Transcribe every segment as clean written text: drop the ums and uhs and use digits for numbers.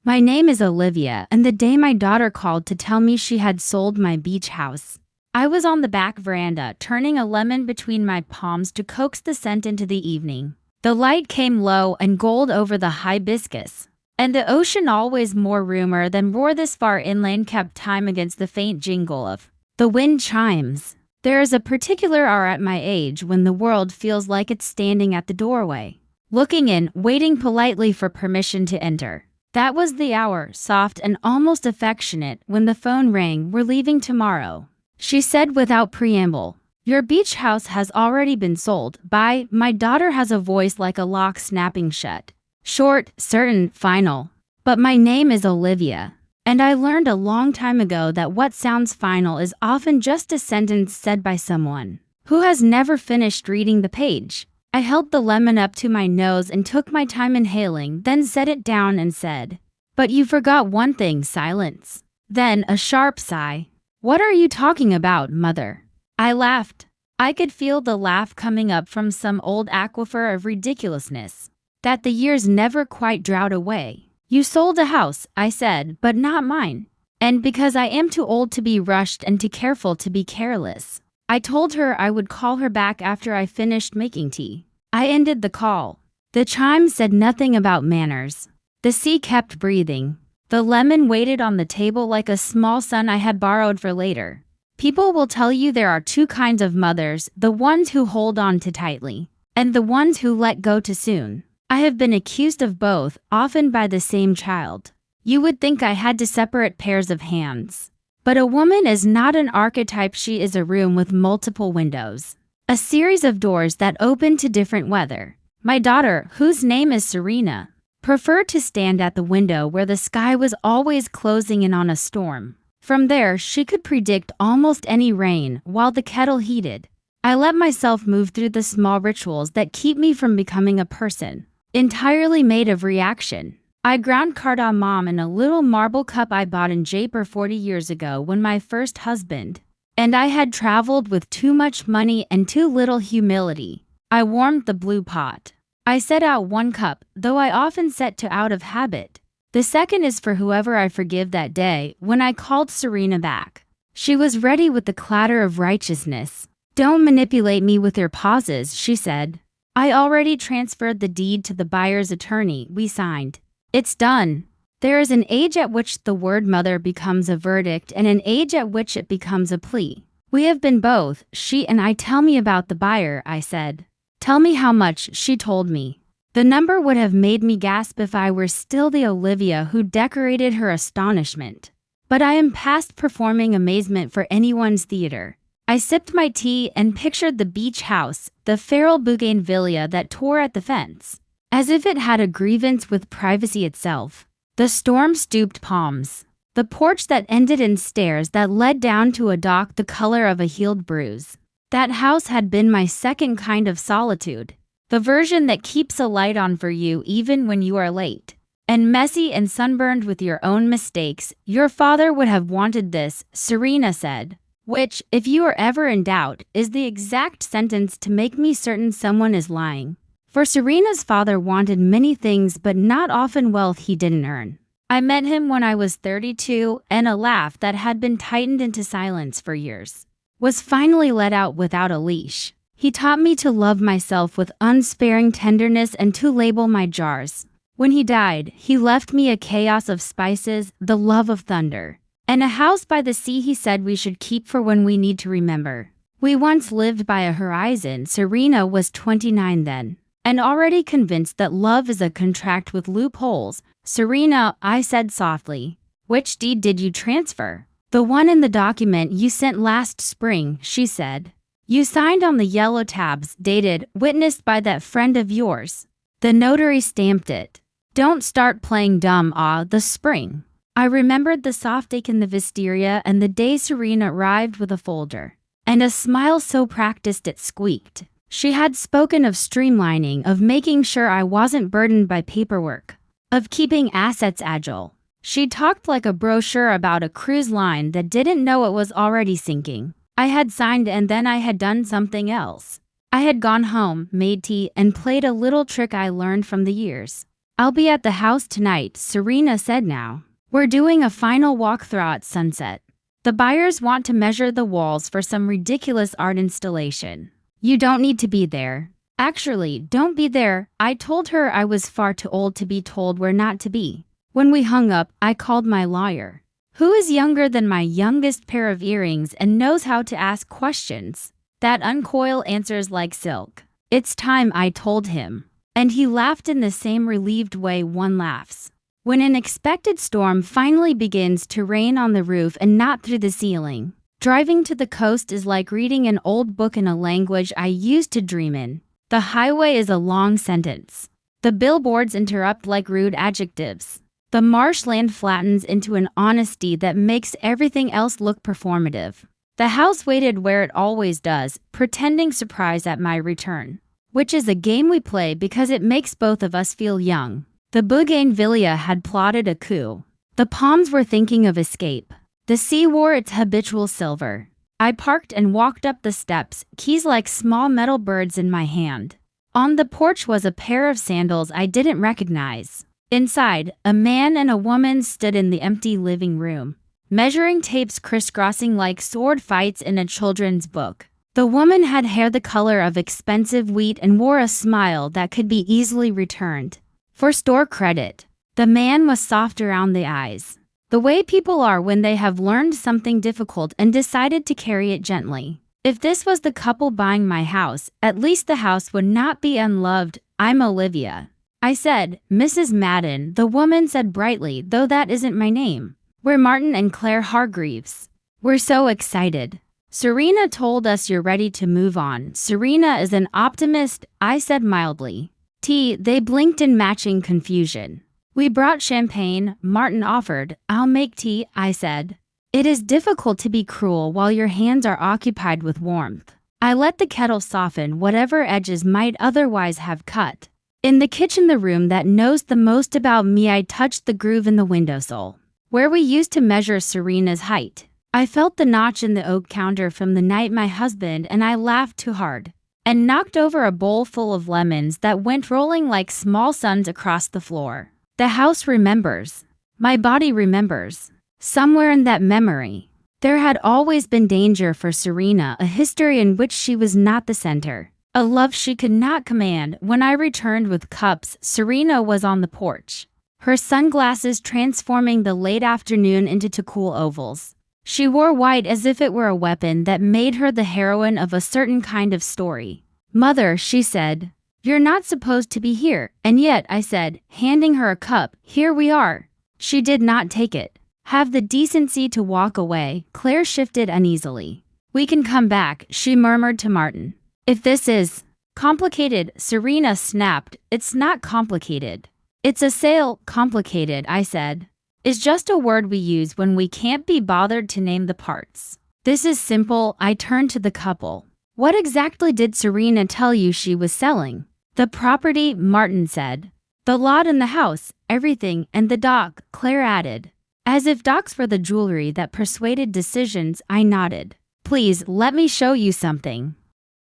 My name is Olivia, and the day my daughter called to tell me she had sold my beach house, I was on the back veranda, turning a lemon between my palms to coax the scent into the evening. The light came low and gold over the hibiscus, and the ocean, always more rumor than roar this far inland, kept time against the faint jingle of the wind chimes. There is a particular hour at my age when the world feels like it's standing at the doorway, looking in, waiting politely for permission to enter. That was the hour, soft and almost affectionate, when the phone rang. "We're leaving tomorrow," she said without preamble. "Your beach house has already been sold." By my daughter has a voice like a lock snapping shut. Short, certain, final. But my name is Olivia. And I learned a long time ago that what sounds final is often just a sentence said by someone who has never finished reading the page. I held the lemon up to my nose and took my time inhaling, then set it down and said, "But you forgot one thing." Silence. Then a sharp sigh. "What are you talking about, Mother?" I laughed. I could feel the laugh coming up from some old aquifer of ridiculousness that the years never quite drowned away. "You sold a house," I said, "but not mine. And because I am too old to be rushed and too careful to be careless, I told her I would call her back after I finished making tea." I ended the call. The chime said nothing about manners. The sea kept breathing. The lemon waited on the table like a small son I had borrowed for later. People will tell you there are two kinds of mothers: the ones who hold on too tightly, and the ones who let go too soon. I have been accused of both, often by the same child. You would think I had two separate pairs of hands. But a woman is not an archetype. She is a room with multiple windows, a series of doors that open to different weather. My daughter, whose name is Serena, preferred to stand at the window where the sky was always closing in on a storm. From there, she could predict almost any rain while the kettle heated. I let myself move through the small rituals that keep me from becoming a person entirely made of reaction. I ground cardamom in a little marble cup I bought in Jaipur 40 years ago when my first husband and I had traveled with too much money and too little humility. I warmed the blue pot. I set out 1 cup, though I often set 2 out of habit. The second is for whoever I forgive that day. When I called Serena back, she was ready with the clatter of righteousness. "Don't manipulate me with your pauses," she said. "I already transferred the deed to the buyer's attorney. We signed. It's done." There is an age at which the word mother becomes a verdict and an age at which it becomes a plea. "We have been both, she and I." "Tell me about the buyer," I said. "Tell me how much," she told me. The number would have made me gasp if I were still the Olivia who decorated her astonishment. But I am past performing amazement for anyone's theater. I sipped my tea and pictured the beach house, the feral bougainvillea that tore at the fence, as if it had a grievance with privacy itself. The storm-stooped palms. The porch that ended in stairs that led down to a dock the color of a healed bruise. That house had been my second kind of solitude. The version that keeps a light on for you even when you are late, and messy and sunburned with your own mistakes. "Your father would have wanted this," Serena said. Which, if you are ever in doubt, is the exact sentence to make me certain someone is lying. For Serena's father wanted many things, but not often wealth he didn't earn. I met him when I was 32, and a laugh that had been tightened into silence for years was finally let out without a leash. He taught me to love myself with unsparing tenderness and to label my jars. When he died, he left me a chaos of spices, the love of thunder, and a house by the sea he said we should keep for when we need to remember. We once lived by a horizon. Serena was 29 then, and already convinced that love is a contract with loopholes. "Serena," I said softly, "which deed did you transfer?" "The one in the document you sent last spring," she said. "You signed on the yellow tabs, dated, witnessed by that friend of yours." The notary stamped it. "Don't start playing dumb." The spring. I remembered the soft ache in the wisteria and the day Serena arrived with a folder and a smile so practiced it squeaked. She had spoken of streamlining, of making sure I wasn't burdened by paperwork, of keeping assets agile. She talked like a brochure about a cruise line that didn't know it was already sinking. I had signed and then I had done something else. I had gone home, made tea, and played a little trick I learned from the years. I'll be at the house tonight, Serena said now. We're doing a final walkthrough at sunset. The buyers want to measure the walls for some ridiculous art installation. You don't need to be there. Actually, don't be there. I told her I was far too old to be told where not to be. When we hung up, I called my lawyer, who is younger than my youngest pair of earrings and knows how to ask questions that uncoil answers like silk. It's time, I told him. And he laughed in the same relieved way one laughs when an expected storm finally begins to rain on the roof and not through the ceiling. Driving to the coast is like reading an old book in a language I used to dream in. The highway is a long sentence. The billboards interrupt like rude adjectives. The marshland flattens into an honesty that makes everything else look performative. The house waited where it always does, pretending surprise at my return, which is a game we play because it makes both of us feel young. The bougainvillea had plotted a coup. The palms were thinking of escape. The sea wore its habitual silver. I parked and walked up the steps, keys like small metal birds in my hand. On the porch was a pair of sandals I didn't recognize. Inside, a man and a woman stood in the empty living room, measuring tapes crisscrossing like sword fights in a children's book. The woman had hair the color of expensive wheat and wore a smile that could be easily returned for store credit. The man was soft around the eyes, the way people are when they have learned something difficult and decided to carry it gently. If this was the couple buying my house, at least the house would not be unloved. I'm Olivia, I said. Mrs. Madden, the woman said brightly, though that isn't my name. We're Martin and Claire Hargreaves. We're so excited. Serena told us you're ready to move on. Serena is an optimist, I said mildly. Tea, they blinked in matching confusion. We brought champagne, Martin offered. I'll make tea, I said. It is difficult to be cruel while your hands are occupied with warmth. I let the kettle soften whatever edges might otherwise have cut. In the kitchen, the room that knows the most about me, I touched the groove in the windowsill, where we used to measure Serena's height. I felt the notch in the oak counter from the night my husband and I laughed too hard and knocked over a bowl full of lemons that went rolling like small suns across the floor. The house remembers. My body remembers. Somewhere in that memory, there had always been danger for Serena, a history in which she was not the center, a love she could not command. When I returned with cups, Serena was on the porch, her sunglasses transforming the late afternoon into two cool ovals. She wore white as if it were a weapon that made her the heroine of a certain kind of story. Mother, she said, you're not supposed to be here. And yet, I said, handing her a cup, here we are. She did not take it. Have the decency to walk away. Claire shifted uneasily. We can come back, she murmured to Martin. If this is complicated, Serena snapped. It's not complicated. It's a sale. Complicated, I said, is just a word we use when we can't be bothered to name the parts. This is simple. I turned to the couple. What exactly did Serena tell you she was selling? The property, Martin said. The lot and the house, everything, and the dock, Claire added. As if docks were the jewelry that persuaded decisions, I nodded. Please, let me show you something.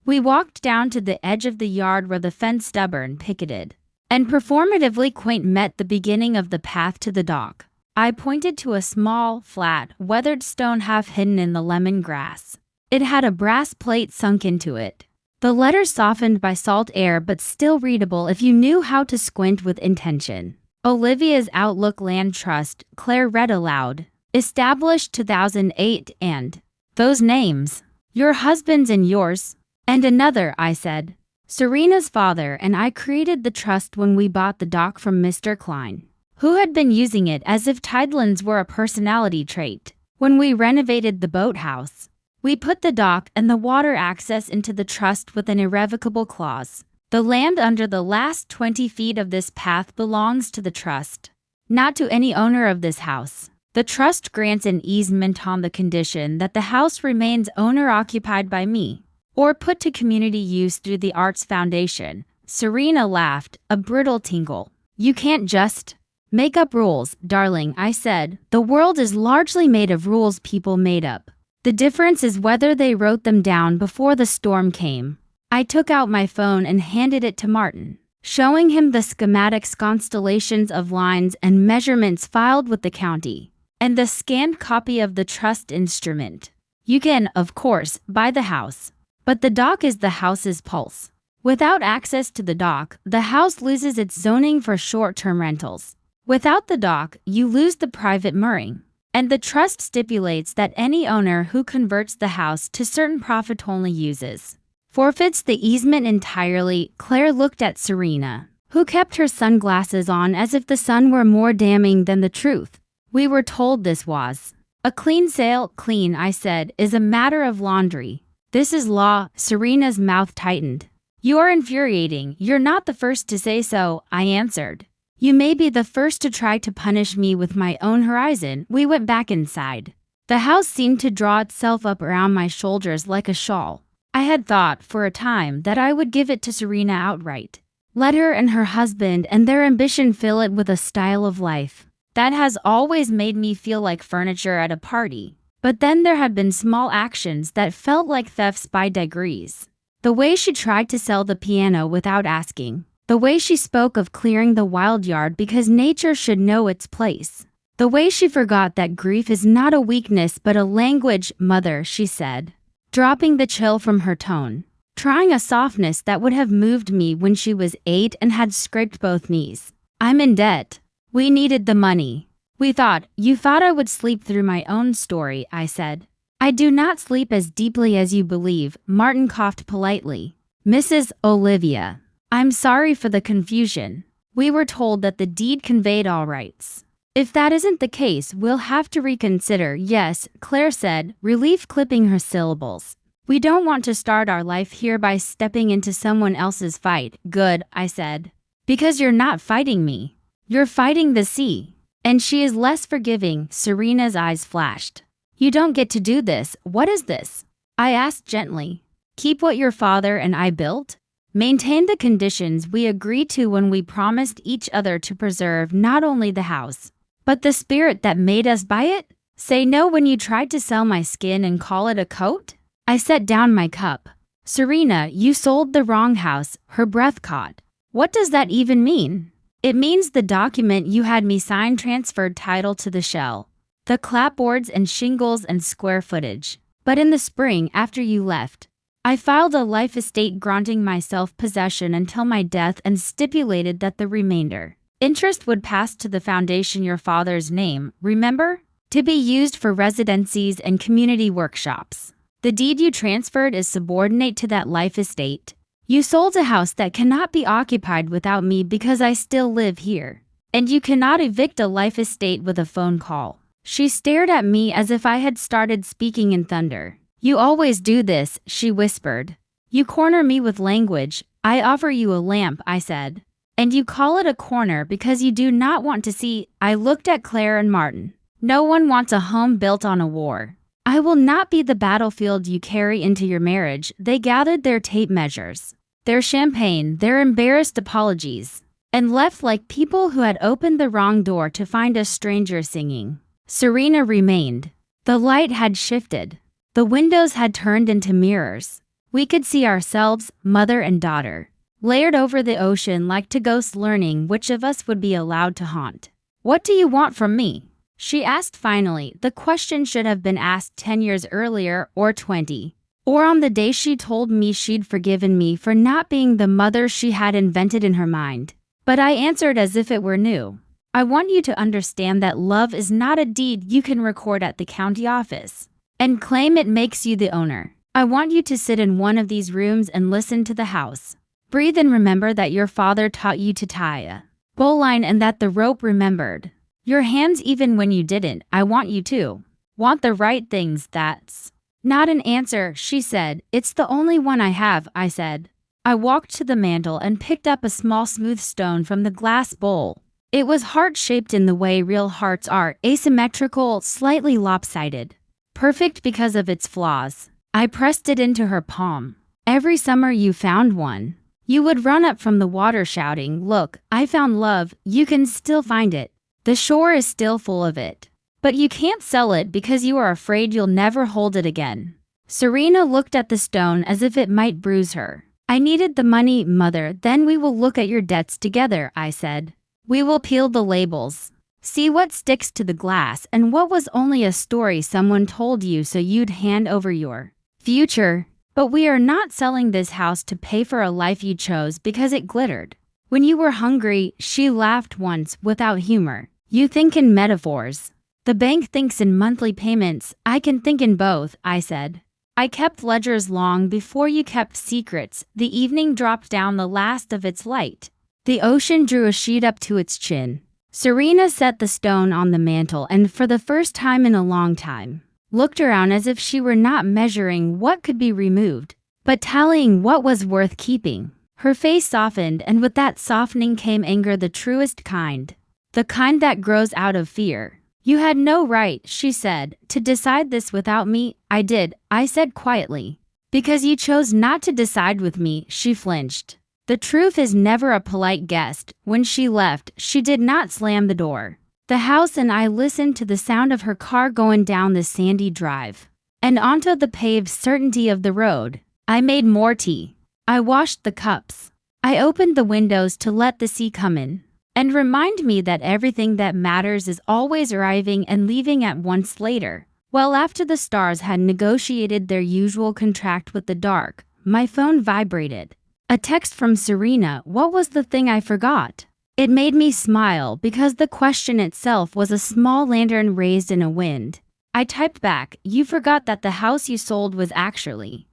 We walked down to the edge of the yard where the fence, stubborn, picketed, and performatively quaint, met the beginning of the path to the dock. I pointed to a small, flat, weathered stone half hidden in the lemon grass. It had a brass plate sunk into it. The letters softened by salt air but still readable if you knew how to squint with intention. Olivia's Outlook Land Trust, Claire read aloud. Established 2008 and those names. Your husband's and yours. And another, I said. Serena's father and I created the trust when we bought the dock from Mr. Klein, who had been using it as if tidelands were a personality trait. When we renovated the boathouse, we put the dock and the water access into the trust with an irrevocable clause. The land under the last 20 feet of this path belongs to the trust, not to any owner of this house. The trust grants an easement on the condition that the house remains owner-occupied by me, or put to community use through the Arts Foundation. Serena laughed, a brittle tingle. You can't just make up rules, darling, I said. The world is largely made of rules people made up. The difference is whether they wrote them down before the storm came. I took out my phone and handed it to Martin. showing him the schematics, constellations of lines and measurements filed with the county, and the scanned copy of the trust instrument. You can, of course, buy the house, but the dock is the house's pulse. Without access to the dock, the house loses its zoning for short-term rentals. Without the dock, you lose the private mooring. And the trust stipulates that any owner who converts the house to certain profit-only uses forfeits the easement entirely. Claire looked at Serena, who kept her sunglasses on as if the sun were more damning than the truth. We were told this was a clean sale. Clean, I said, is a matter of laundry. This is law. Serena's mouth tightened. You are infuriating. You're not the first to say so, I answered. You may be the first to try to punish me with my own horizon. We went back inside. The house seemed to draw itself up around my shoulders like a shawl. I had thought, for a time, that I would give it to Serena outright. Let her and her husband and their ambition fill it with a style of life that has always made me feel like furniture at a party. But then there had been small actions that felt like thefts by degrees. The way she tried to sell the piano without asking. The way she spoke of clearing the wild yard because nature should know its place. The way she forgot that grief is not a weakness but a language. Mother, she said, dropping the chill from her tone, trying a softness that would have moved me when she was 8 and had scraped both knees. I'm in debt. We needed the money. You thought I would sleep through my own story, I said. I do not sleep as deeply as you believe. Martin coughed politely. Mrs. Olivia, I'm sorry for the confusion. We were told that the deed conveyed all rights. If that isn't the case, we'll have to reconsider. Yes, Claire said, relief clipping her syllables. We don't want to start our life here by stepping into someone else's fight. Good, I said. Because you're not fighting me. You're fighting the sea. And she is less forgiving. Serena's eyes flashed. You don't get to do this. What is this? I asked gently. Keep what your father and I built? Maintain the conditions we agreed to when we promised each other to preserve not only the house, but the spirit that made us buy it? Say no when you tried to sell my skin and call it a coat? I set down my cup. Serena, you sold the wrong house. Her breath caught. What does that even mean? It means the document you had me sign transferred title to the shell, the clapboards and shingles and square footage. But in the spring after you left, I filed a life estate granting myself possession until my death and stipulated that the remainder interest would pass to the foundation your father's name, remember? To be used for residencies and community workshops. The deed you transferred is subordinate to that life estate. You sold a house that cannot be occupied without me because I still live here. And you cannot evict a life estate with a phone call. She stared at me as if I had started speaking in thunder. You always do this, she whispered. You corner me with language. I offer you a lamp, I said. And you call it a corner because you do not want to see. I looked at Claire and Martin. No one wants a home built on a war. I will not be the battlefield you carry into your marriage. They gathered their tape measures, their champagne, their embarrassed apologies, and left like people who had opened the wrong door to find a stranger singing. Serena remained. The light had shifted. The windows had turned into mirrors. We could see ourselves, mother and daughter, layered over the ocean like two ghosts learning which of us would be allowed to haunt. What do you want from me? She asked finally. The question should have been asked 10 years earlier or 20. Or on the day she told me she'd forgiven me for not being the mother she had invented in her mind. But I answered as if it were new. I want you to understand that love is not a deed you can record at the county office and claim it makes you the owner. I want you to sit in one of these rooms and listen to the house. Breathe and remember that your father taught you to tie a bowline and that the rope remembered your hands even when you didn't. I want you to want the right things. That's not an answer, she said. It's the only one I have, I said. I walked to the mantel and picked up a small smooth stone from the glass bowl. It was heart-shaped in the way real hearts are, asymmetrical, slightly lopsided. Perfect because of its flaws. I pressed it into her palm. Every summer you found one, you would run up from the water shouting, look, I found love. You can still find it. The shore is still full of it. But you can't sell it because you are afraid you'll never hold it again. Serena looked at the stone as if it might bruise her. I needed the money, mother. Then we will look at your debts together, I said. We will peel the labels. See what sticks to the glass and what was only a story someone told you so you'd hand over your future. But we are not selling this house to pay for a life you chose because it glittered. When you were hungry, she laughed once without humor. You think in metaphors. The bank thinks in monthly payments. I can think in both, I said. I kept ledgers long before you kept secrets. The evening dropped down the last of its light. The ocean drew a sheet up to its chin. Serena set the stone on the mantel and for the first time in a long time, looked around as if she were not measuring what could be removed, but tallying what was worth keeping. Her face softened, and with that softening came anger, the truest kind. The kind that grows out of fear. You had no right, she said, to decide this without me. I did, I said quietly. Because you chose not to decide with me, she flinched. The truth is never a polite guest. When she left, she did not slam the door. The house and I listened to the sound of her car going down the sandy drive and onto the paved certainty of the road. I made more tea. I washed the cups. I opened the windows to let the sea come in and remind me that everything that matters is always arriving and leaving at once later. Well, after the stars had negotiated their usual contract with the dark, my phone vibrated. A text from Serena. What was the thing I forgot? It made me smile because the question itself was a small lantern raised in a wind. I typed back, you forgot that the house you sold was actually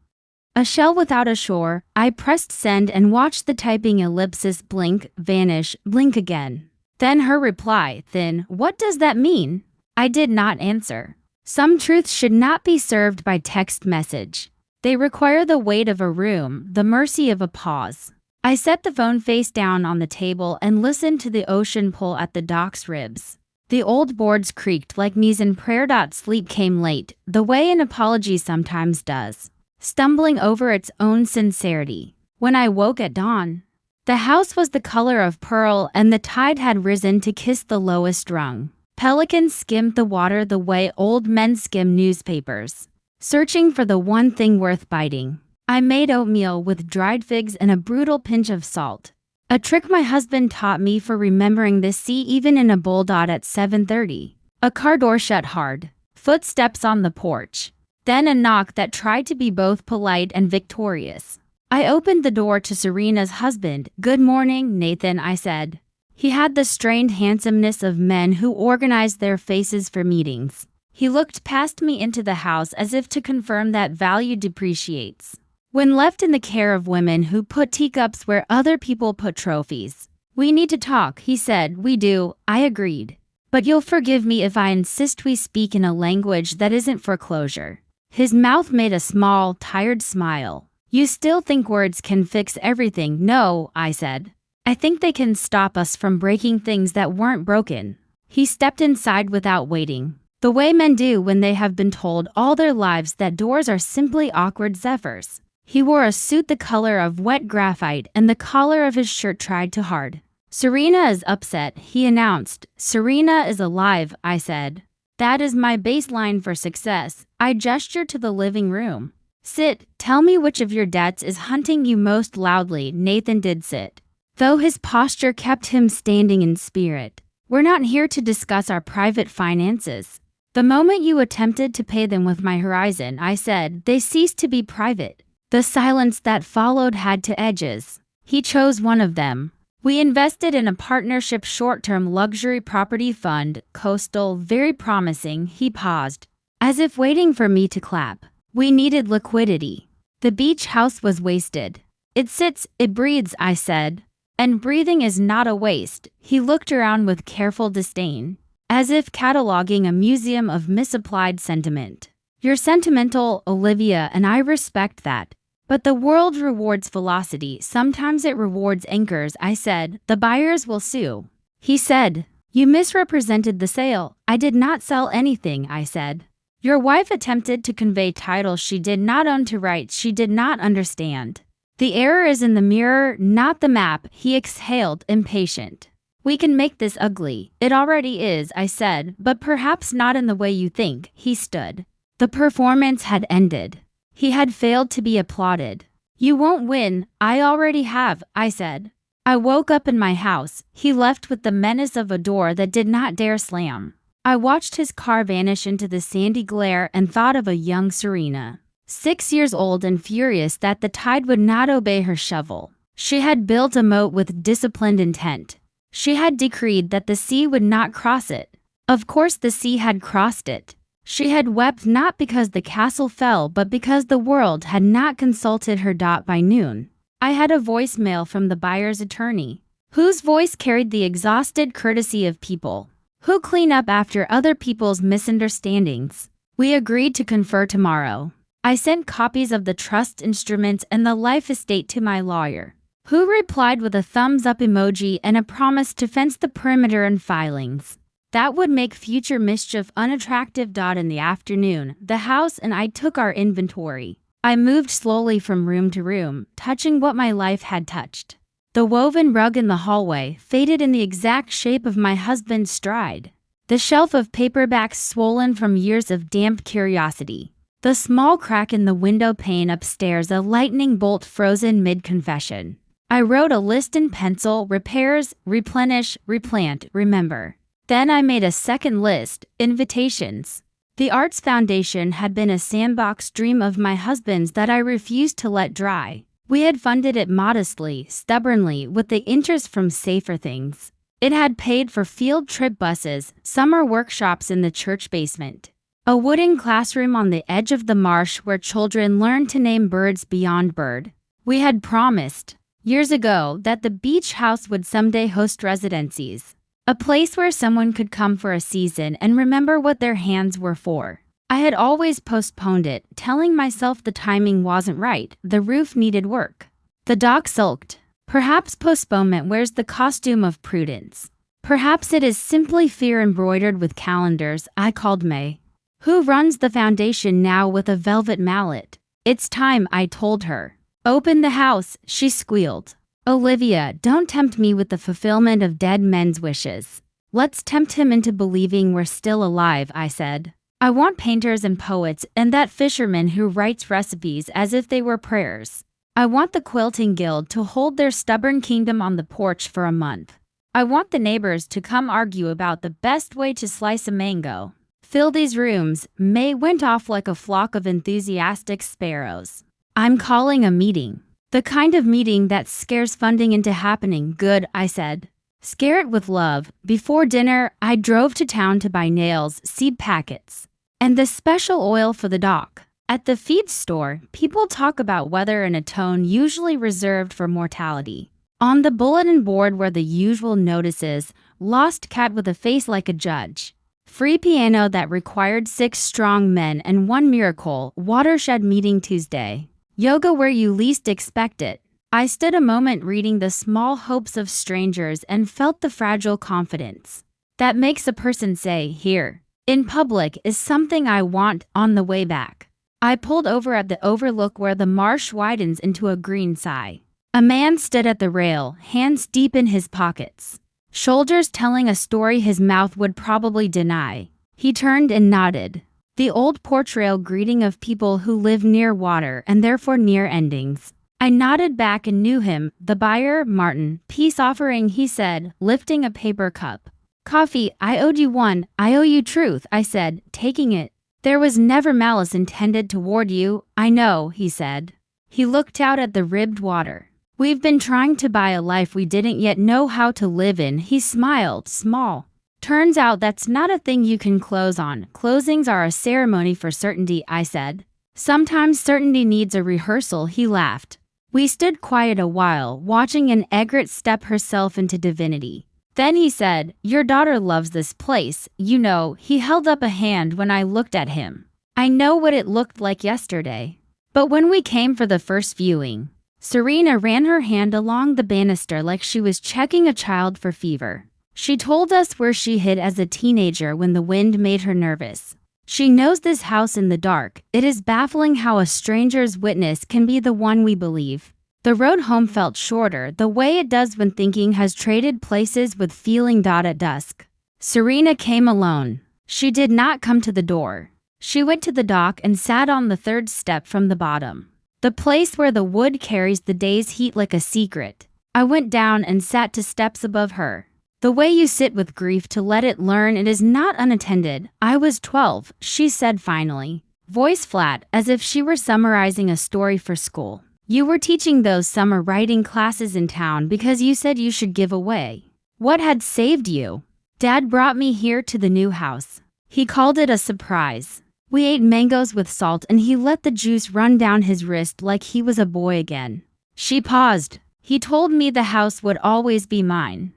a shell without a shore. I pressed send and watched the typing ellipsis blink, vanish, blink again. Then her reply, thin, what does that mean? I did not answer. Some truths should not be served by text message. They require the weight of a room, the mercy of a pause. I set the phone face down on the table and listened to the ocean pull at the dock's ribs. The old boards creaked like knees in prayer. Sleep came late, the way an apology sometimes does, stumbling over its own sincerity. When I woke at dawn, the house was the color of pearl and the tide had risen to kiss the lowest rung. Pelicans skimmed the water the way old men skim newspapers, searching for the one thing worth biting. I made oatmeal with dried figs and a brutal pinch of salt. A trick my husband taught me for remembering the sea even in a bowl. At 7:30, a car door shut hard. Footsteps on the porch. Then a knock that tried to be both polite and victorious. I opened the door to Serena's husband. Good morning, Nathan, I said. He had the strained handsomeness of men who organize their faces for meetings. He looked past me into the house as if to confirm that value depreciates when left in the care of women who put teacups where other people put trophies. We need to talk, he said. We do, I agreed. But you'll forgive me if I insist we speak in a language that isn't foreclosure. His mouth made a small, tired smile. You still think words can fix everything? No, I said. I think they can stop us from breaking things that weren't broken. He stepped inside without waiting, the way men do when they have been told all their lives that doors are simply awkward zephyrs. He wore a suit the color of wet graphite and the collar of his shirt tried too hard. Serena is upset, he announced. Serena is alive, I said. That is my baseline for success. I gestured to the living room. Sit, tell me which of your debts is hunting you most loudly. Nathan did sit, though his posture kept him standing in spirit. We're not here to discuss our private finances. The moment you attempted to pay them with my horizon, I said, they ceased to be private. The silence that followed had two edges. He chose one of them. We invested in a partnership short-term luxury property fund, coastal, very promising. He paused, as if waiting for me to clap. We needed liquidity. The beach house was wasted. It sits, it breathes, I said. And breathing is not a waste. He looked around with careful disdain, as if cataloging a museum of misapplied sentiment. You're sentimental, Olivia, and I respect that. But the world rewards velocity. Sometimes it rewards anchors, I said. The buyers will sue. He said, you misrepresented the sale. I did not sell anything, I said. Your wife attempted to convey titles she did not own to rights she did not understand. The error is in the mirror, not the map. He exhaled, impatient. We can make this ugly. It already is, I said, but perhaps not in the way you think. He stood. The performance had ended. He had failed to be applauded. You won't win, I already have, I said. I woke up in my house. He left with the menace of a door that did not dare slam. I watched his car vanish into the sandy glare and thought of a young Serena, 6 years old and furious that the tide would not obey her shovel. She had built a moat with disciplined intent. She had decreed that the sea would not cross it. Of course the sea had crossed it. She had wept not because the castle fell but because the world had not consulted her. By noon, I had a voicemail from the buyer's attorney, whose voice carried the exhausted courtesy of people who clean up after other people's misunderstandings. We agreed to confer tomorrow. I sent copies of the trust instruments and the life estate to my lawyer, who replied with a thumbs up emoji and a promise to fence the perimeter and filings. That would make future mischief unattractive. In the afternoon, the house and I took our inventory. I moved slowly from room to room, touching what my life had touched. The woven rug in the hallway faded in the exact shape of my husband's stride. The shelf of paperbacks swollen from years of damp curiosity. The small crack in the window pane upstairs, a lightning bolt frozen mid-confession. I wrote a list in pencil: repairs, replenish, replant, remember. Then I made a second list: invitations. The Arts Foundation had been a sandbox dream of my husband's that I refused to let dry. We had funded it modestly, stubbornly, with the interest from safer things. It had paid for field trip buses, summer workshops in the church basement, a wooden classroom on the edge of the marsh where children learned to name birds beyond bird. We had promised, years ago, that the beach house would someday host residencies. A place where someone could come for a season and remember what their hands were for. I had always postponed it, telling myself the timing wasn't right, the roof needed work. The doc sulked. Perhaps postponement wears the costume of prudence. Perhaps it is simply fear embroidered with calendars. I called May, who runs the foundation now, with a velvet mallet. It's time, I told her. Open the house, she squealed. Olivia, don't tempt me with the fulfillment of dead men's wishes. Let's tempt him into believing we're still alive, I said. I want painters and poets and that fisherman who writes recipes as if they were prayers. I want the quilting guild to hold their stubborn kingdom on the porch for a month. I want the neighbors to come argue about the best way to slice a mango. Fill these rooms. May went off like a flock of enthusiastic sparrows. I'm calling a meeting. The kind of meeting that scares funding into happening. Good, I said. Scare it with love. Before dinner, I drove to town to buy nails, seed packets, and the special oil for the dock. At the feed store, people talk about weather in a tone usually reserved for mortality. On the bulletin board were the usual notices: lost cat with a face like a judge, free piano that required 6 strong men and 1 miracle, watershed meeting Tuesday, yoga where you least expect it. I stood a moment reading the small hopes of strangers and felt the fragile confidence that makes a person say, here, in public, is something I want. On the way back, I pulled over at the overlook where the marsh widens into a green sigh. A man stood at the rail, hands deep in his pockets, shoulders telling a story his mouth would probably deny. He turned and nodded. The old portrayal greeting of people who live near water and therefore near endings. I nodded back and knew him. The buyer, Martin. Peace offering, he said, lifting a paper cup. Coffee, I owed you one. I owe you truth, I said, taking it. There was never malice intended toward you. I know, he said. He looked out at the ribbed water. We've been trying to buy a life we didn't yet know how to live in. He smiled, small. Turns out that's not a thing you can close on. Closings are a ceremony for certainty, I said. Sometimes certainty needs a rehearsal, he laughed. We stood quiet a while, watching an egret step herself into divinity. Then he said, your daughter loves this place, you know. He held up a hand when I looked at him. I know what it looked like yesterday. But when we came for the first viewing, Serena ran her hand along the banister like she was checking a child for fever. She told us where she hid as a teenager when the wind made her nervous. She knows this house in the dark. It is baffling how a stranger's witness can be the one we believe. The road home felt shorter, the way it does when thinking has traded places with feeling. At dusk, Serena came alone. She did not come to the door. She went to the dock and sat on the 3rd step from the bottom. The place where the wood carries the day's heat like a secret. I went down and sat 2 steps above her. The way you sit with grief to let it learn it is not unattended. I was 12, she said finally, voice flat, as if she were summarizing a story for school. You were teaching those summer writing classes in town because you said you should give away. What had saved you? Dad brought me here to the new house. He called it a surprise. We ate mangoes with salt and he let the juice run down his wrist like he was a boy again. She paused. He told me the house would always be mine.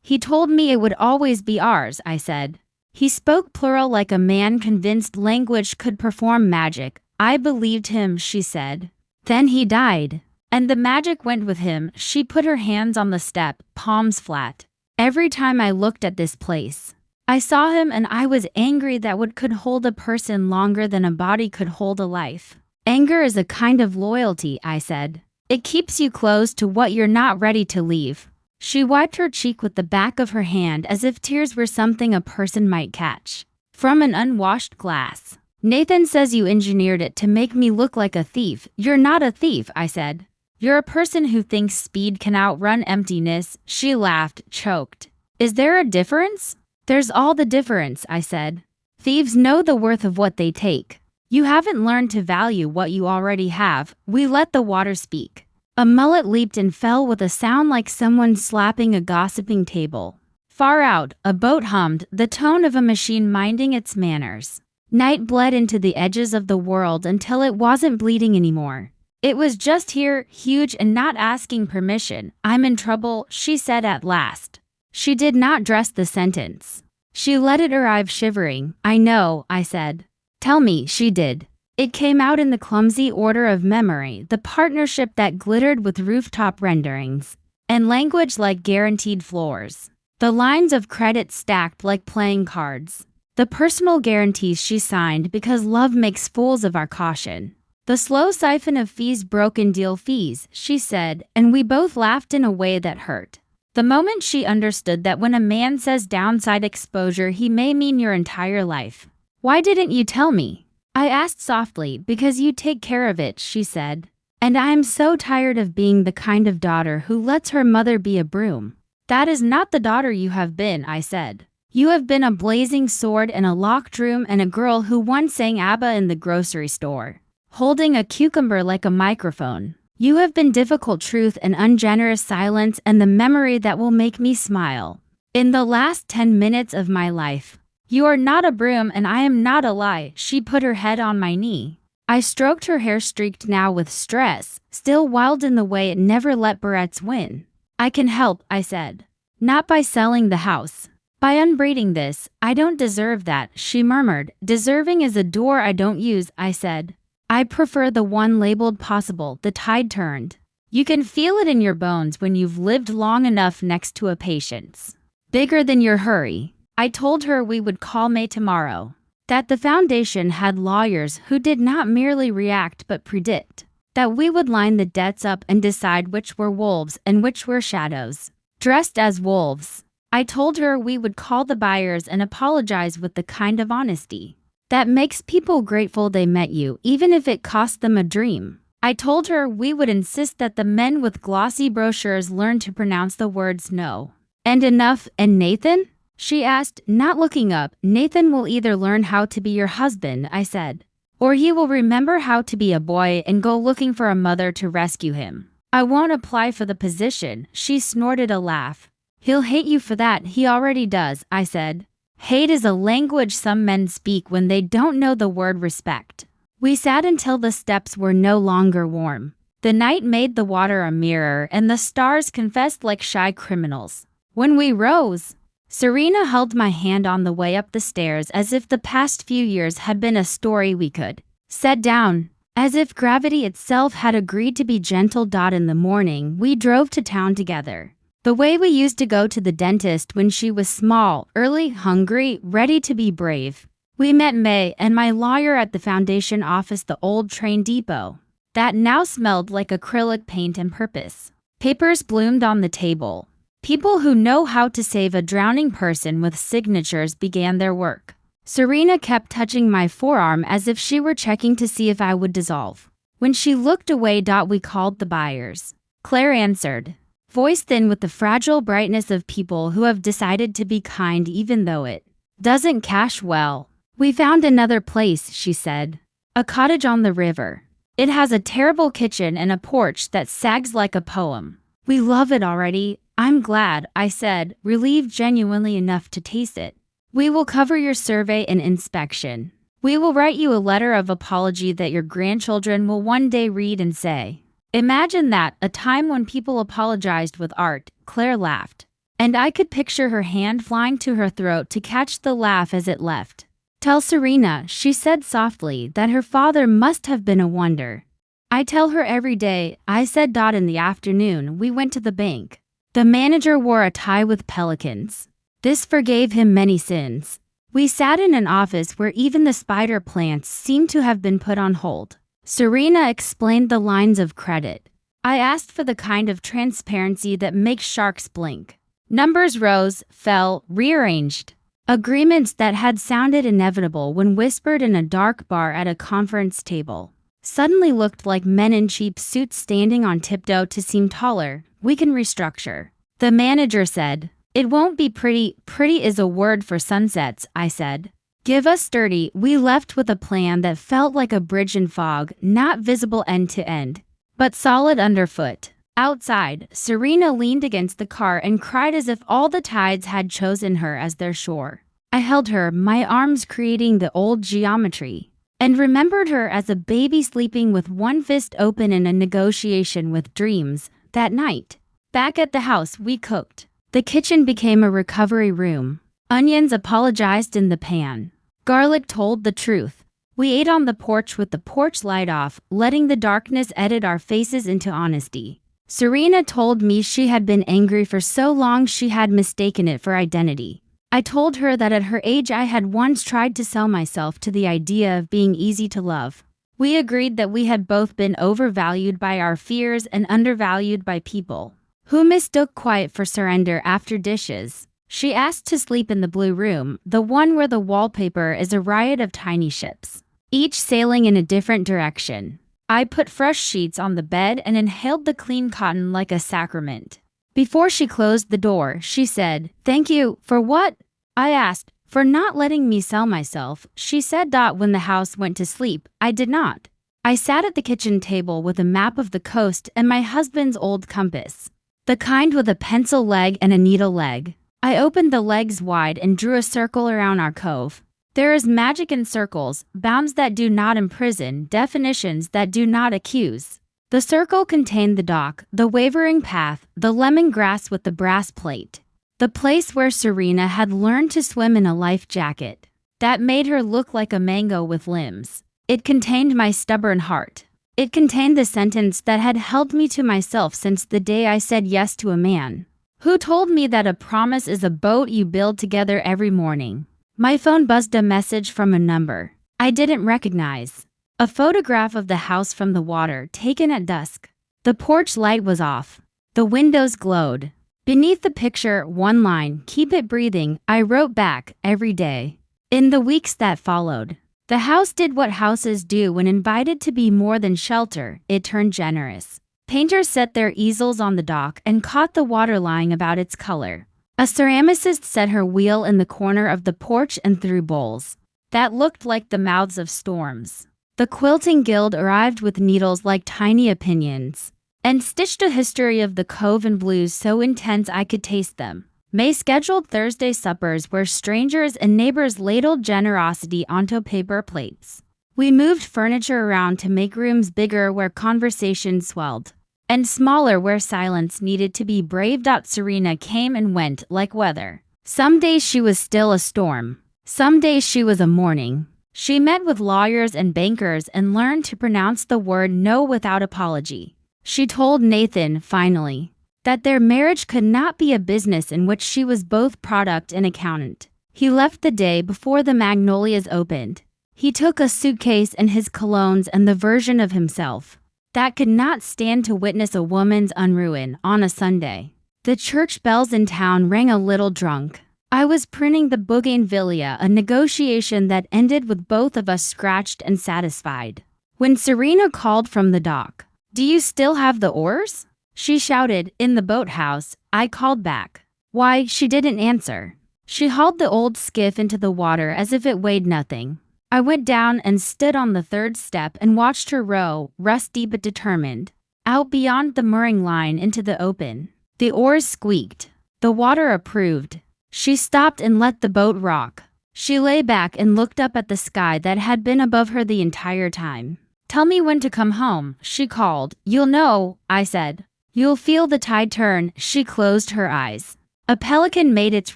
He told me it would always be ours, I said. He spoke plural like a man convinced language could perform magic. I believed him, she said. Then he died. And the magic went with him. She put her hands on the step, palms flat. Every time I looked at this place, I saw him and I was angry that what could hold a person longer than a body could hold a life. Anger is a kind of loyalty, I said. It keeps you close to what you're not ready to leave. She wiped her cheek with the back of her hand as if tears were something a person might catch from an unwashed glass. Nathan says you engineered it to make me look like a thief. You're not a thief, I said. You're a person who thinks speed can outrun emptiness. She laughed, choked. Is there a difference? There's all the difference, I said. Thieves know the worth of what they take. You haven't learned to value what you already have. We let the water speak. A mullet leaped and fell with a sound like someone slapping a gossiping table. Far out, a boat hummed, the tone of a machine minding its manners. Night bled into the edges of the world until it wasn't bleeding anymore. It was just here, huge and not asking permission. I'm in trouble, she said at last. She did not dress the sentence. She let it arrive shivering. I know, I said. Tell me, she did. It came out in the clumsy order of memory, the partnership that glittered with rooftop renderings, and language like guaranteed floors. The lines of credit stacked like playing cards. The personal guarantees she signed because love makes fools of our caution. The slow siphon of fees, broken deal fees, she said, and we both laughed in a way that hurt. The moment she understood that when a man says downside exposure, he may mean your entire life. Why didn't you tell me? I asked softly. Because you take care of it, she said. And I am so tired of being the kind of daughter who lets her mother be a broom. That is not the daughter you have been, I said. You have been a blazing sword and a locked room and a girl who once sang ABBA in the grocery store, holding a cucumber like a microphone. You have been difficult truth and ungenerous silence and the memory that will make me smile. In the last 10 minutes of my life, you are not a broom and I am not a lie. She put her head on my knee. I stroked her hair streaked now with stress, still wild in the way it never let barrettes win. I can help, I said. Not by selling the house. By unbraiding this. I don't deserve that, she murmured. Deserving is a door I don't use, I said. I prefer the one labeled possible. The tide turned. You can feel it in your bones when you've lived long enough next to a patience bigger than your hurry. I told her we would call May tomorrow. That the foundation had lawyers who did not merely react but predict. That we would line the debts up and decide which were wolves and which were shadows. Dressed as wolves. I told her we would call the buyers and apologize with the kind of honesty that makes people grateful they met you, even if it cost them a dream. I told her we would insist that the men with glossy brochures learn to pronounce the words no and enough. And Nathan? She asked, not looking up. Nathan will either learn how to be your husband, I said, or he will remember how to be a boy and go looking for a mother to rescue him. I won't apply for the position. She snorted a laugh. He'll hate you for that. He already does, I said. Hate is a language some men speak when they don't know the word respect. We sat until the steps were no longer warm. The night made the water a mirror and the stars confessed like shy criminals. When we rose, Serena held my hand on the way up the stairs as if the past few years had been a story we could set down. As if gravity itself had agreed to be gentle. In the morning, we drove to town together. The way we used to go to the dentist when she was small, early, hungry, ready to be brave. We met May and my lawyer at the foundation office, the old train depot, that now smelled like acrylic paint and purpose. Papers bloomed on the table. People who know how to save a drowning person with signatures began their work. Serena kept touching my forearm as if she were checking to see if I would dissolve. When she looked away, we called the buyers. Claire answered, voice thin with the fragile brightness of people who have decided to be kind even though it doesn't cash well. We found another place, she said. A cottage on the river. It has a terrible kitchen and a porch that sags like a poem. We love it already. I'm glad, I said, relieved genuinely enough to taste it. We will cover your survey and inspection. We will write you a letter of apology that your grandchildren will one day read and say, imagine that, a time when people apologized with art, Claire laughed. And I could picture her hand flying to her throat to catch the laugh as it left. Tell Serena, she said softly, that her father must have been a wonder. I tell her every day, I said. In the afternoon, we went to the bank. The manager wore a tie with pelicans. This forgave him many sins. We sat in an office where even the spider plants seemed to have been put on hold. Serena explained the lines of credit. I asked for the kind of transparency that makes sharks blink. Numbers rose, fell, rearranged. Agreements that had sounded inevitable when whispered in a dark bar at a conference table suddenly looked like men in cheap suits standing on tiptoe to seem taller. We can restructure. The manager said. It won't be pretty. Pretty is a word for sunsets, I said. Give us sturdy. We left with a plan that felt like a bridge in fog, not visible end to end, but solid underfoot. Outside, Serena leaned against the car and cried as if all the tides had chosen her as their shore. I held her, my arms creating the old geometry, and remembered her as a baby sleeping with one fist open in a negotiation with dreams. That night, back at the house, we cooked. The kitchen became a recovery room. Onions apologized in the pan. Garlic told the truth. We ate on the porch with the porch light off, letting the darkness edit our faces into honesty. Serena told me she had been angry for so long she had mistaken it for identity. I told her that at her age I had once tried to sell myself to the idea of being easy to love. We agreed that we had both been overvalued by our fears and undervalued by people who mistook quiet for surrender after dishes. She asked to sleep in the blue room, the one where the wallpaper is a riot of tiny ships, each sailing in a different direction. I put fresh sheets on the bed and inhaled the clean cotton like a sacrament. Before she closed the door, she said, thank you, for what? I asked, for not letting me sell myself. She said. When the house went to sleep, I did not. I sat at the kitchen table with a map of the coast and my husband's old compass, the kind with a pencil leg and a needle leg. I opened the legs wide and drew a circle around our cove. There is magic in circles, bounds that do not imprison, definitions that do not accuse. The circle contained the dock, the wavering path, the lemongrass with the brass plate, the place where Serena had learned to swim in a life jacket that made her look like a mango with limbs. It contained my stubborn heart. It contained the sentence that had held me to myself since the day I said yes to a man who told me that a promise is a boat you build together every morning. My phone buzzed, a message from a number I didn't recognize. A photograph of the house from the water taken at dusk. The porch light was off. The windows glowed. Beneath the picture, one line, keep it breathing, I wrote back, every day. In the weeks that followed, the house did what houses do when invited to be more than shelter. It turned generous. Painters set their easels on the dock and caught the water lying about its color. A ceramicist set her wheel in the corner of the porch and threw bowls that looked like the mouths of storms. The quilting guild arrived with needles like tiny opinions and stitched a history of the cove in blues so intense I could taste them. May scheduled Thursday suppers where strangers and neighbors ladled generosity onto paper plates. We moved furniture around to make rooms bigger where conversation swelled, and smaller where silence needed to be braved. Serena came and went like weather. Some days she was still a storm. Some days she was a morning. She met with lawyers and bankers and learned to pronounce the word no without apology. She told Nathan, finally, that their marriage could not be a business in which she was both product and accountant. He left the day before the magnolias opened. He took a suitcase and his colognes and the version of himself that could not stand to witness a woman's unruin on a Sunday. The church bells in town rang a little drunk. I was printing the Bougainvillea, a negotiation that ended with both of us scratched and satisfied. When Serena called from the dock, "Do you still have the oars?" she shouted, "In the boathouse." I called back. Why, she didn't answer. She hauled the old skiff into the water as if it weighed nothing. I went down and stood on the third step and watched her row, rusty but determined, out beyond the mooring line into the open. The oars squeaked. The water approved. She stopped and let the boat rock. She lay back and looked up at the sky that had been above her the entire time. "Tell me when to come home," she called. "You'll know," I said. "You'll feel the tide turn." She closed her eyes. A pelican made its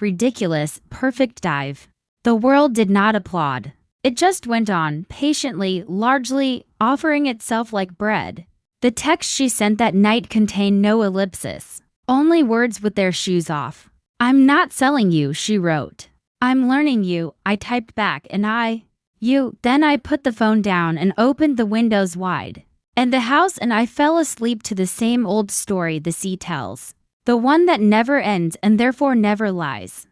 ridiculous, perfect dive. The world did not applaud. It just went on, patiently, largely, offering itself like bread. The text she sent that night contained no ellipsis, only words with their shoes off. "I'm not selling you," she wrote. "I'm learning you," I typed back, and you. Then I put the phone down and opened the windows wide. And the house and I fell asleep to the same old story the sea tells. The one that never ends and therefore never lies.